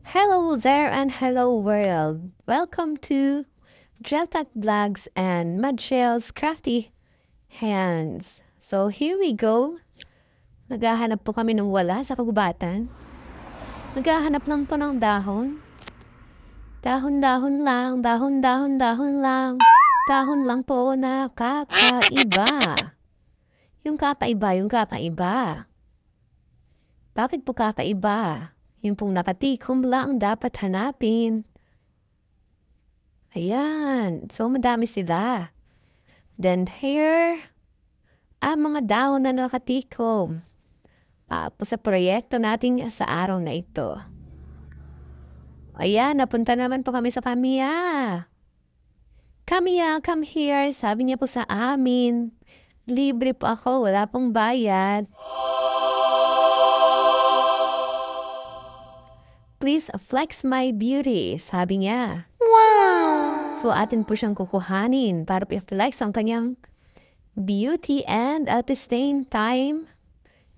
Hello there and hello world. Welcome to Jeltak Vlogs and Madshells Crafty Hands. So here we go. Naghahanap po kami ng wala sa kagubatan. Naghahanap lang po ng dahon. Dahon-dahon lang, dahon-dahon-dahon lang. Dahon lang po na kakaiba. Yung kakaiba. Bakit po kakaiba? Yung pong nakatikom lang dapat hanapin. Ayan. So, madami sila. Then here, ang mga dahon na nakatikom. Tapos sa proyekto natin sa araw na ito. Ayan, napunta naman po kami sa Kamiya. Kamiya, come here. Sabi niya po sa amin. Libre po ako, wala pong bayad. Please flex my beauty, sabi niya. Wow! So atin po siyang kukuhanin para i-flex ang kanyang beauty and at the same time,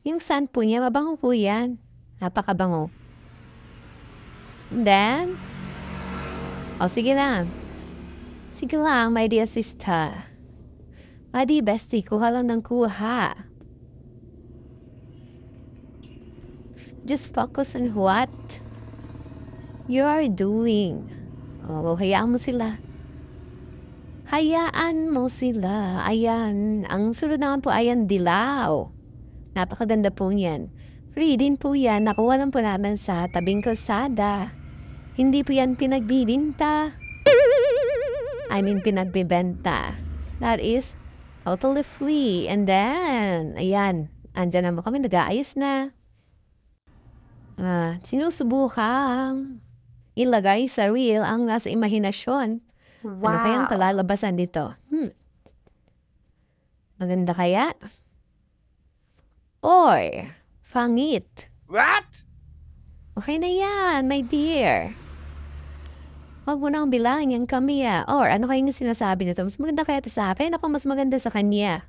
yung sand po niya, mabango po yan. Napakabango. And then, sige lang. Sige lang, my dear sister. My dear bestie, kuha lang ng kuha. Just focus on what you are doing. Hayaan mo sila. Hayaan mo sila. Ayan. Ang sunod naman po ay ang dilaw. Napakaganda po niyan. Free din po yan. Nakuha lang po namin sa tabing kalsada. Hindi po yan pinagbibinta. Pinagbibenta. That is totally free. And then, ayan. Andyan naman kami. Nag-aayos na. Sinusubukang ilagay sa reel ang nasa imahinasyon. Wow! Ano kayang kalalabasan dito? Maganda kaya? Or, pangit? What? Okay na yan, my dear. Huwag mo nang bilangin yung Kamiya. Or, ano kayang sinasabi nito? Mas maganda kaya ito sa akin? Ako mas maganda sa kanya.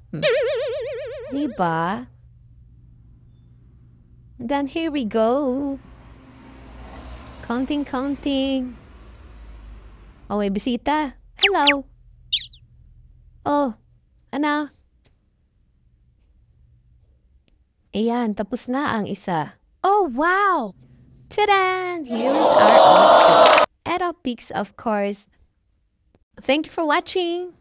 Diba? Then here we go. Counting. May bisita. Hello. Ano? Ayan, tapos na ang isa. Oh, wow! Tadaan! Here's our outfit. At our pics, of course. Thank you for watching.